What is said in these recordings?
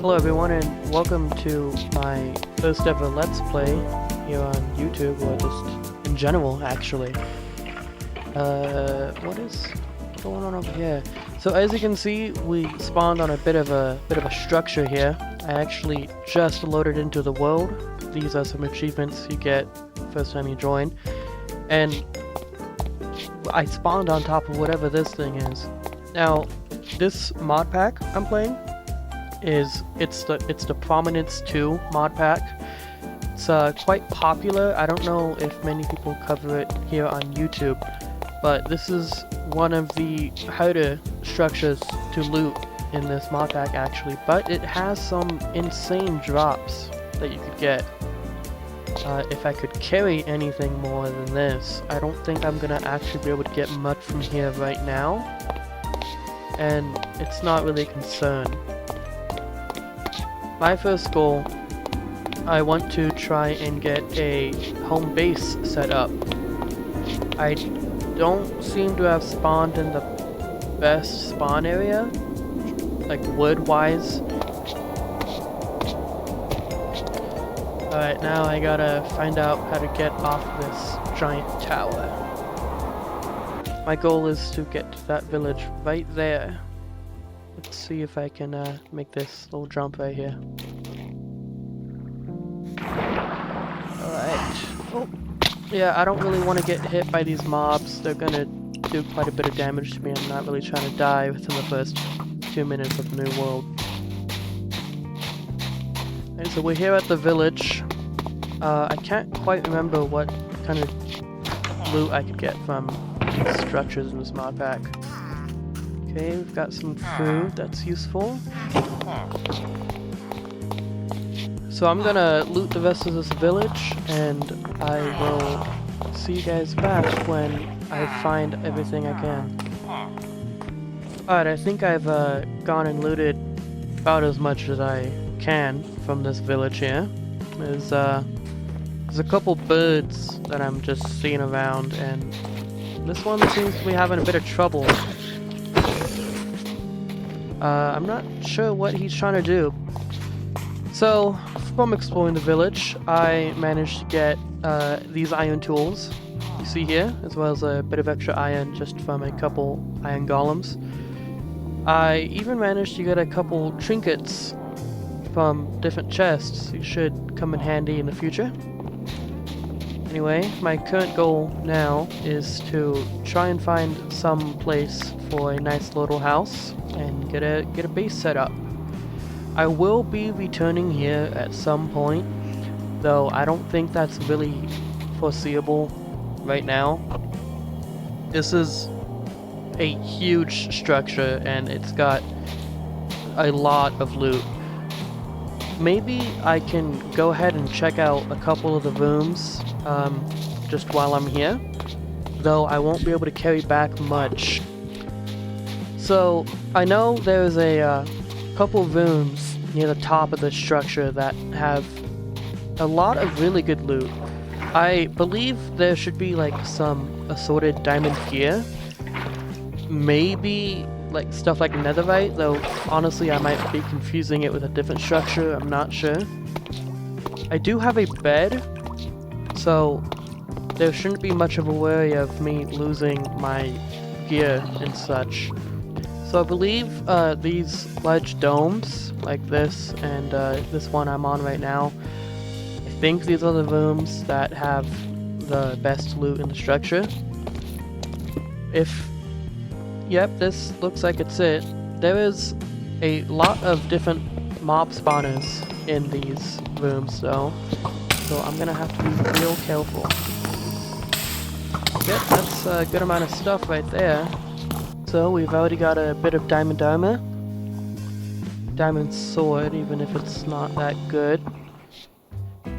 Hello everyone and welcome to my first ever Let's Play here on YouTube, or just in general actually. What is going on over here? So as you can see, we spawned on a bit of a structure here. I actually just loaded into the world. These are some achievements you get first time you join. And I spawned on top of whatever this thing is. Now, this mod pack I'm playing it's the Prominence II mod pack. It's quite popular. I don't know if many people cover it here on YouTube, but this is one of the harder structures to loot in this mod pack actually, but it has some insane drops that you could get. If I could carry anything more than this, I don't think I'm gonna actually be able to get much from here right now, and it's not really a concern. My first goal, I want to try and get a home base set up. I don't seem to have spawned in the best spawn area, like wood-wise. Alright, now I gotta find out how to get off this giant tower. My goal is to get to that village right there. Let's see if I can make this little jump right here. Alright. Oh, yeah, I don't really want to get hit by these mobs. They're gonna do quite a bit of damage to me. I'm not really trying to die within the first 2 minutes of the new world. Okay, so we're here at the village. I can't quite remember what kind of loot I could get from these structures in this mod pack. Okay, we've got some food, that's useful. So I'm gonna loot the rest of this village, and I will see you guys back when I find everything I can. Alright, I think I've gone and looted about as much as I can from this village here. There's a couple birds that I'm just seeing around, and this one seems to be having a bit of trouble. I'm not sure what he's trying to do. So, from exploring the village, I managed to get these iron tools you see here, as well as a bit of extra iron just from a couple iron golems. I even managed to get a couple trinkets from different chests. It should come in handy in the future. Anyway, my current goal now is to try and find some place for a nice little house and get a base set up. I will be returning here at some point, though I don't think that's really foreseeable right now. This is a huge structure and it's got a lot of loot. Maybe I can go ahead and check out a couple of the rooms just while I'm here, though I won't be able to carry back much. So I know there's a couple rooms near the top of the structure that have a lot of really good loot. I believe there should be like some assorted diamond gear, maybe like stuff like netherite, though honestly I might be confusing it with a different structure, I'm not sure. I do have a bed, so there shouldn't be much of a worry of me losing my gear and such. So I believe these large domes, like this and this one I'm on right now, I think these are the rooms that have the best loot in the structure. Yep, this looks like it's it. There is a lot of different mob spawners in these rooms though, so I'm gonna have to be real careful. Yep, that's a good amount of stuff right there. So we've already got a bit of diamond armor. Diamond sword, even if it's not that good.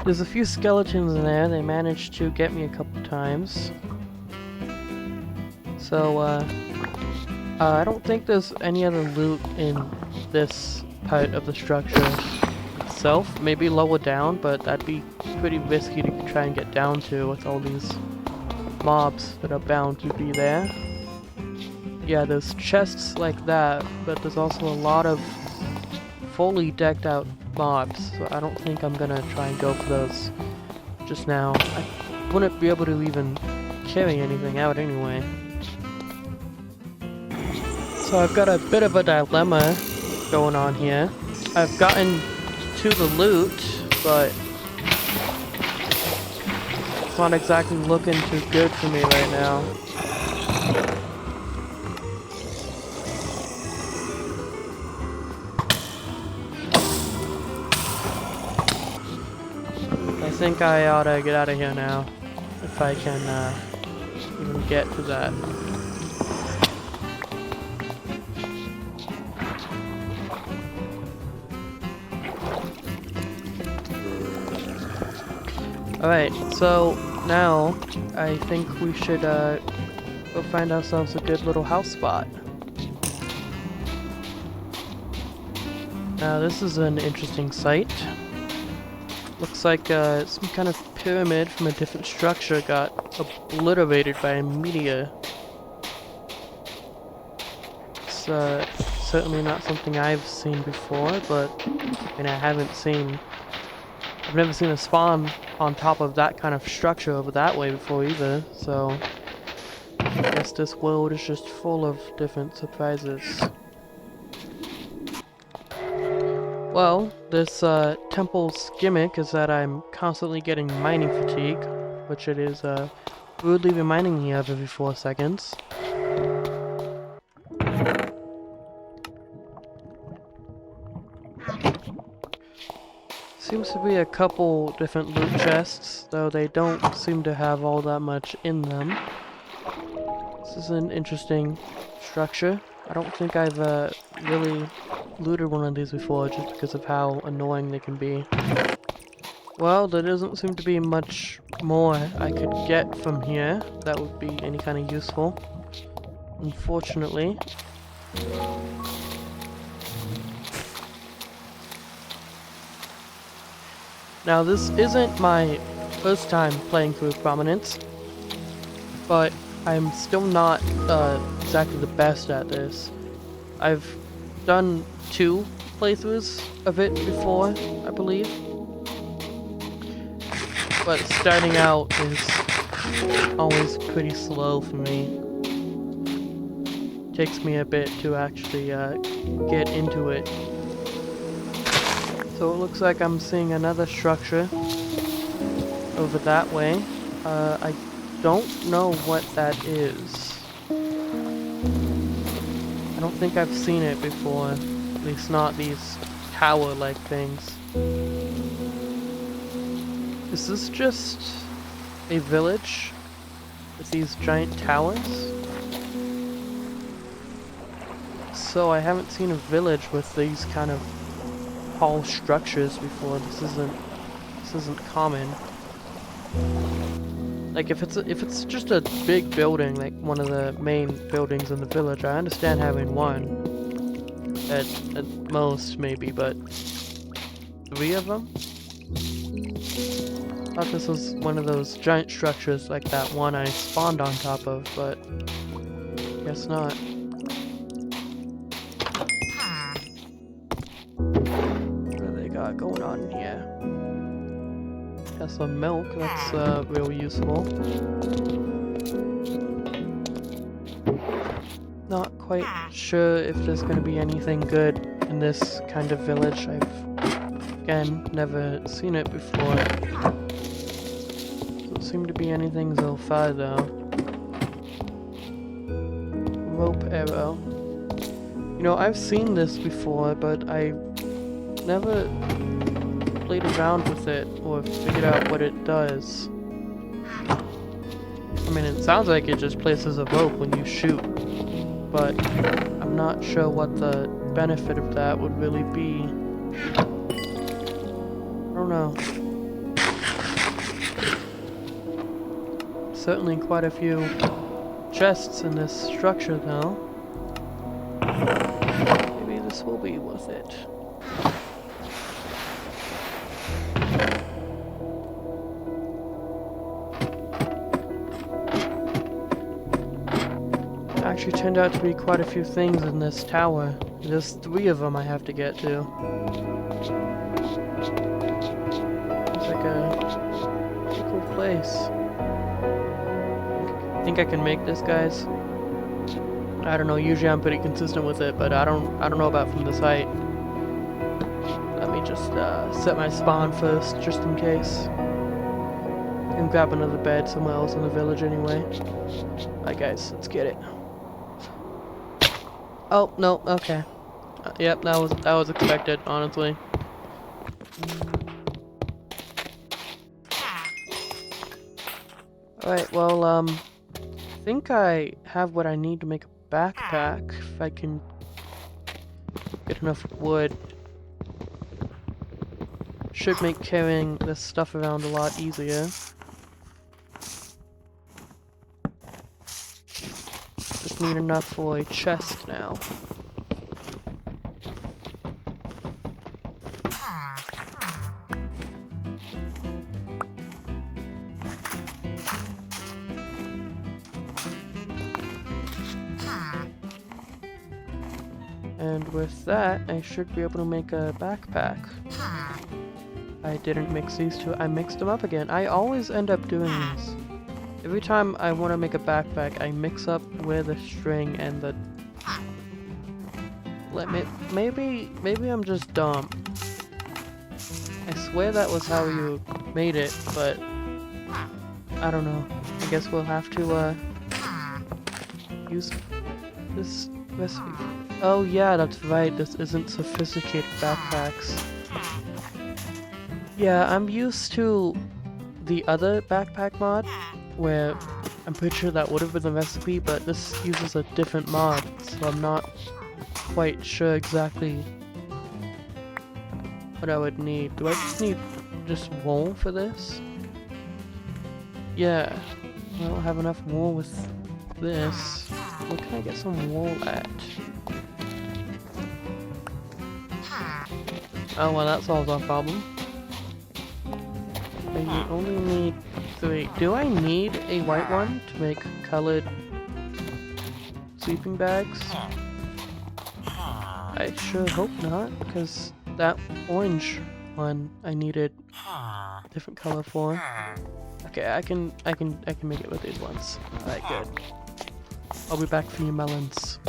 There's a few skeletons in there, they managed to get me a couple times. So, I don't think there's any other loot in this part of the structure itself. Maybe lower down, but that'd be pretty risky to try and get down to with all these mobs that are bound to be there. Yeah, there's chests like that, but there's also a lot of fully decked out mobs, so I don't think I'm gonna try and go for those just now. I wouldn't be able to even carry anything out anyway. So I've got a bit of a dilemma going on here. I've gotten to the loot, but it's not exactly looking too good for me right now. I think I ought to get out of here now, if I can even get to that. Alright, so now I think we should go find ourselves a good little house spot. Now this is an interesting site. Looks like some kind of pyramid from a different structure got obliterated by a meteor. It's certainly not something I've seen before, but I mean, I've never seen a spawn on top of that kind of structure over that way before either, so I guess this world is just full of different surprises. Well, this temple's gimmick is that I'm constantly getting mining fatigue, which it is rudely reminding me of every 4 seconds. Seems to be a couple different loot chests, though they don't seem to have all that much in them. This is an interesting structure. I don't think I've really looted one of these before just because of how annoying they can be. Well, there doesn't seem to be much more I could get from here that would be any kind of useful, unfortunately. Now, this isn't my first time playing through Prominence, but I'm still not exactly the best at this. I've done 2 playthroughs of it before, I believe. But starting out is always pretty slow for me. Takes me a bit to actually get into it. So it looks like I'm seeing another structure over that way. I don't know what that is. I don't think I've seen it before, at least not these tower-like things. Is this just a village with these giant towers? So I haven't seen a village with these kind of tall structures before. This isn't common. Like if it's just a big building, like one of the main buildings in the village, I understand having one at most maybe, but 3 of them? I thought this was one of those giant structures like that one I spawned on top of, but guess not. Going on here. Got some milk, that's real useful. Not quite sure if there's going to be anything good in this kind of village. I've, again, never seen it before. Doesn't seem to be anything so far though. Rope arrow. You know, I've seen this before, but I never played around with it or figured out what it does. I mean, it sounds like it just places a rope when you shoot, but I'm not sure what the benefit of that would really be. I don't know. Certainly quite a few chests in this structure though. Maybe this will be worth it. Actually turned out to be quite a few things in this tower. There's 3 of them I have to get to. It's like a pretty cool place. Think I can make this, guys? I don't know, usually I'm pretty consistent with it, but I don't know about from this height. Let me just set my spawn first, just in case. And grab another bed somewhere else in the village anyway. Alright guys, let's get it. Oh, no, okay. Yep, that was expected, honestly. Alright, well, I think I have what I need to make a backpack, if I can get enough wood. Should make carrying this stuff around a lot easier. Just need enough for a chest now. And with that, I should be able to make a backpack. I didn't mix these two, I mixed them up again. I always end up doing this. Every time I want to make a backpack, I mix up where the string and the... Maybe I'm just dumb. I swear that was how you made it, but... I don't know. I guess we'll have to, use this recipe. Oh yeah, that's right, this isn't sophisticated backpacks. Yeah, I'm used to the other backpack mod, where I'm pretty sure that would have been the recipe, but this uses a different mod, so I'm not quite sure exactly what I would need. Do I just need wool for this? Yeah, I don't have enough wool with this. Where can I get some wool at? Oh well, that solves our problem. I only need 3. Do I need a white one to make colored sleeping bags? I sure hope not, because that orange one I needed a different color for. Okay, I can make it with these ones. Alright, good. I'll be back for you melons.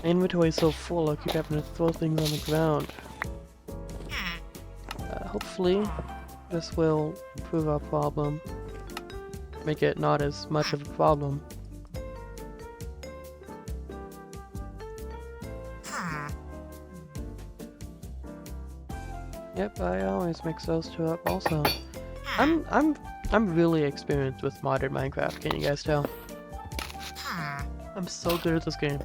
My inventory is so full, I keep having to throw things on the ground. Hopefully, this will improve our problem. Make it not as much of a problem. Yep, I always mix those two up also. I'm really experienced with modded Minecraft, can you guys tell? I'm so good at this game.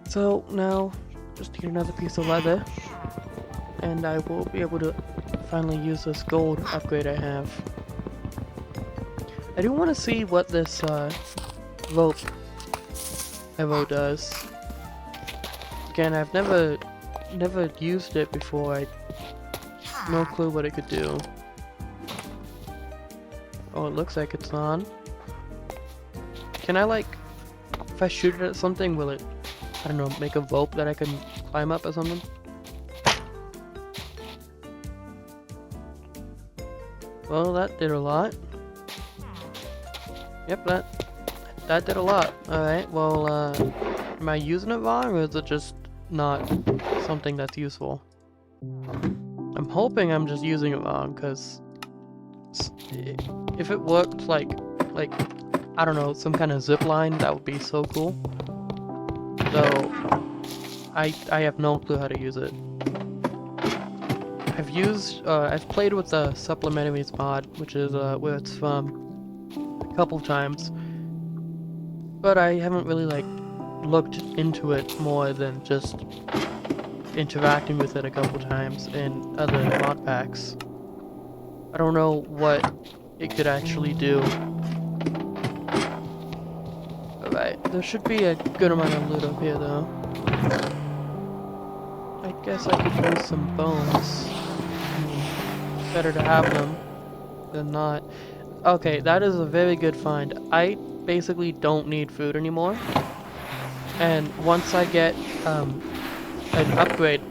So now, just need another piece of leather, and I will be able to finally use this gold upgrade I have. I do want to see what this rope arrow does. Again, I've never used it before. I no clue what it could do. Oh, it looks like it's on. Can I, like, if I shoot it at something, will it, I don't know, make a rope that I can climb up or something? Well, that did a lot. Yep, that did a lot. Alright, well, am I using it wrong, or is it just not something that's useful? I'm hoping I'm just using it wrong, because if it worked like, I don't know, some kind of zip line, that would be so cool. So, I have no clue how to use it. I've played with the supplementaries mod, which is where it's from, a couple times. But I haven't really, like, looked into it more than just interacting with it a couple times in other mod packs. I don't know what it could actually do. Alright, there should be a good amount of loot up here though. I guess I could use some bones. Better to have them than not. Okay, that is a very good find. I basically don't need food anymore. And once I get an upgrade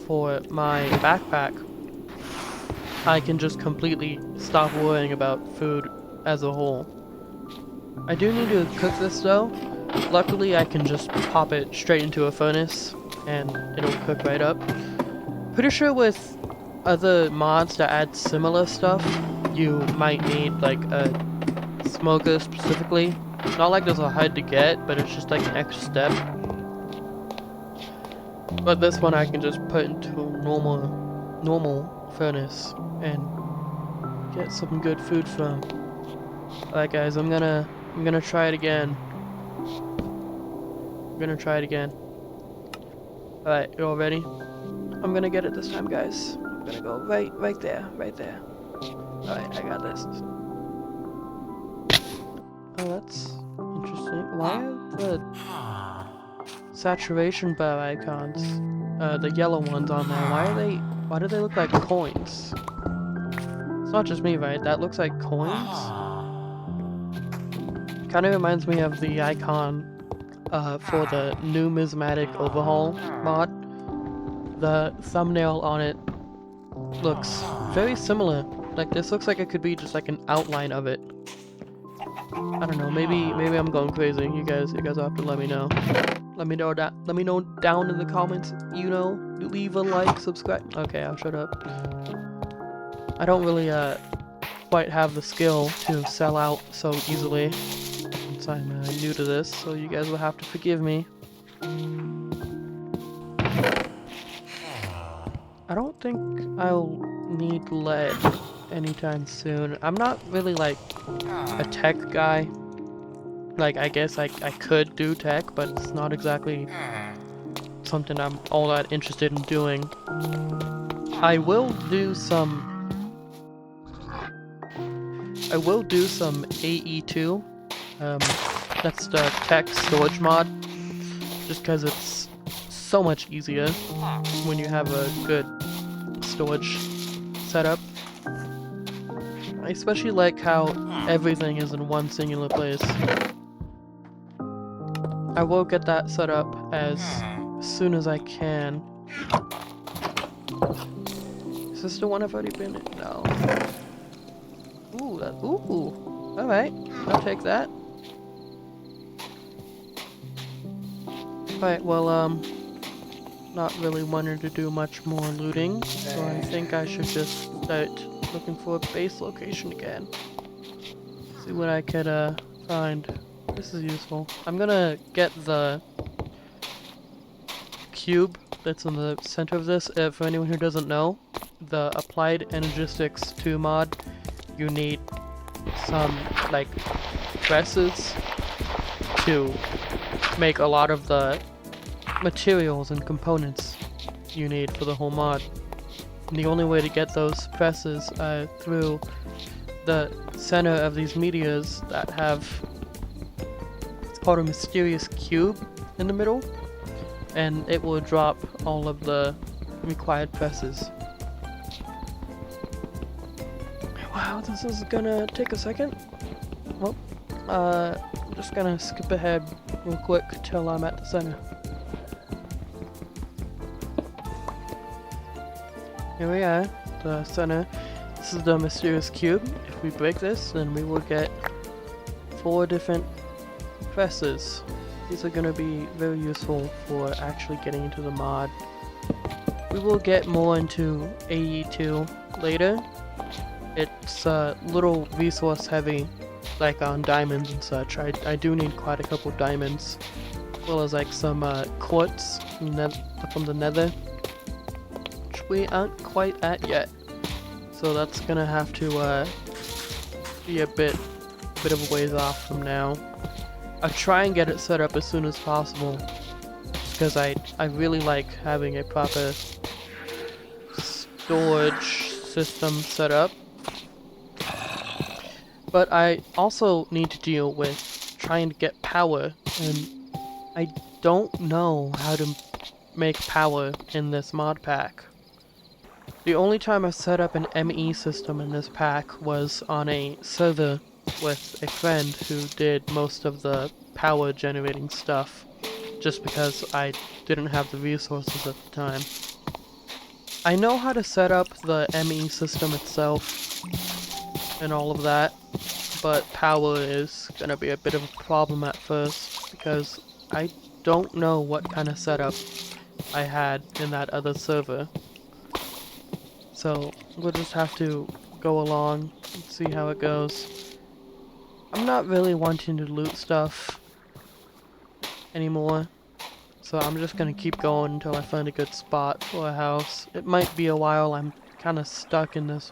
for my backpack, I can just completely stop worrying about food as a whole. I do need to cook this though. Luckily I can just pop it straight into a furnace and it'll cook right up. Pretty sure with other mods that add similar stuff, you might need like a smoker specifically. It's not like those are hard to get, but it's just like an extra step. But this one I can just put into a normal furnace and get some good food from. Alright guys, I'm gonna try it again. Alright, you all ready? I'm gonna get it this time, guys. I'm gonna go right there. Alright, I got this. Oh, that's interesting. Why are the saturation bar icons, the yellow ones on there, why do they look like coins? It's not just me, right? That looks like coins? Kind of reminds me of the icon for the numismatic overhaul mod. The thumbnail on it looks very similar. Like this looks like it could be just like an outline of it. I don't know, maybe I'm going crazy. You guys have to let me know. Let me know down in the comments, you know, leave a like, subscribe. Okay, I'll shut up. I don't really quite have the skill to sell out so easily. Since I'm new to this, so you guys will have to forgive me. I don't think I'll need lead anytime soon. I'm not really like a tech guy. Like, I guess I could do tech, but it's not exactly something I'm all that interested in doing. I will do some AE2. That's the tech storage mod, just because it's so much easier when you have a good storage setup. I especially like how everything is in one singular place. I will get that set up as soon as I can. Is this the one I've already been in? No. Ooh, alright, I'll take that. Alright, well, not really wanting to do much more looting, so I think I should just start looking for a base location again. See what I could, find. This is useful. I'm gonna get the cube that's in the center of this. For anyone who doesn't know, the Applied Energistics 2 mod, you need some, like, presses to make a lot of the materials and components you need for the whole mod. And the only way to get those presses are through the center of these meteors that have, it's called a mysterious cube in the middle, and it will drop all of the required presses. Wow, this is gonna take a second. Well, I'm just gonna skip ahead real quick till I'm at the center. Here we are, the center. This is the mysterious cube. If we break this, then we will get 4 different presses. These are going to be very useful for actually getting into the mod. We will get more into AE2 later. It's a little resource heavy, like on diamonds and such. I do need quite a couple diamonds, as well as like some quartz from the nether, which we aren't quite at yet. So that's gonna have to be a bit of a ways off from now. I'll try and get it set up as soon as possible, because I really like having a proper storage system set up. But I also need to deal with trying to get power, and I don't know how to make power in this mod pack. The only time I set up an ME system in this pack was on a server with a friend who did most of the power generating stuff, just because I didn't have the resources at the time. I know how to set up the ME system itself and all of that, but power is gonna be a bit of a problem at first because I don't know what kind of setup I had in that other server. So we'll just have to go along and see how it goes. I'm not really wanting to loot stuff anymore, so I'm just gonna keep going until I find a good spot for a house. It might be a while. I'm kind of stuck in this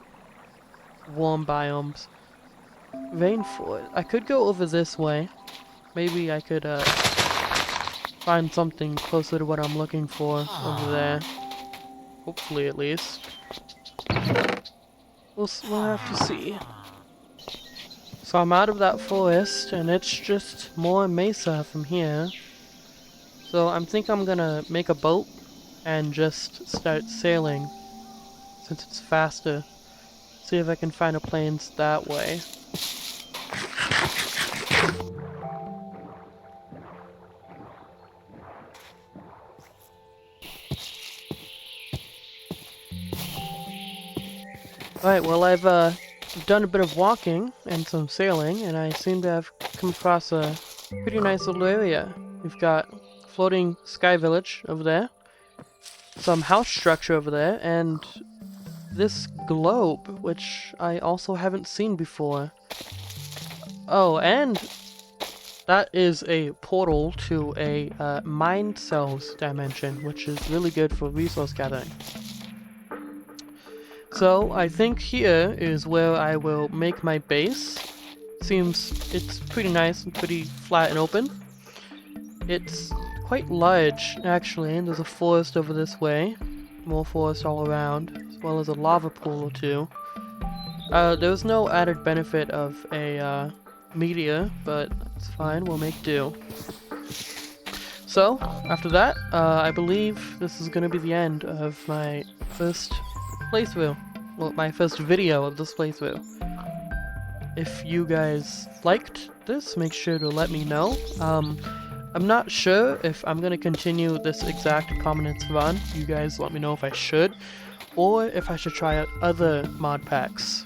warm biomes. Rainforest. I could go over this way. Maybe I could find something closer to what I'm looking for over there. Hopefully, at least. We'll have to see. So I'm out of that forest, and it's just more mesa from here. So I think I'm gonna make a boat and just start sailing, since it's faster. See if I can find a plains that way. Alright, well I've done a bit of walking and some sailing, and I seem to have come across a pretty nice little area. We've got a floating sky village over there, some house structure over there, and this globe, which I also haven't seen before. Oh, and that is a portal to a mind cells dimension, which is really good for resource gathering. So I think here is where I will make my base. Seems it's pretty nice and pretty flat and open. It's quite large, actually, and there's a forest over this way. More forest all around, as well as a lava pool or two. There's no added benefit of a meteor, but it's fine, we'll make do. So, after that, I believe this is gonna be the end of my first playthrough. Well, my first video of this playthrough. If you guys liked this, make sure to let me know. I'm not sure if I'm gonna continue this exact Prominence run. You guys let me know if I should, or if I should try out other mod packs.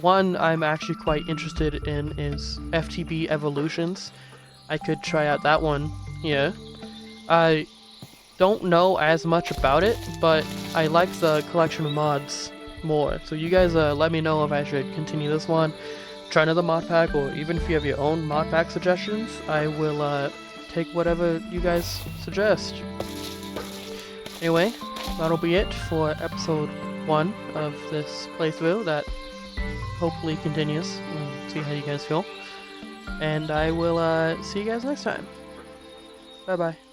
One I'm actually quite interested in is FTB Evolutions. I could try out that one here. I don't know as much about it, but I like the collection of mods more. So you guys let me know if I should continue this one, try another mod pack, or even if you have your own mod pack suggestions, I will take whatever you guys suggest. Anyway, that'll be it for episode 1 of this playthrough that hopefully continues. We'll see how you guys feel. And I will see you guys next time. Bye bye.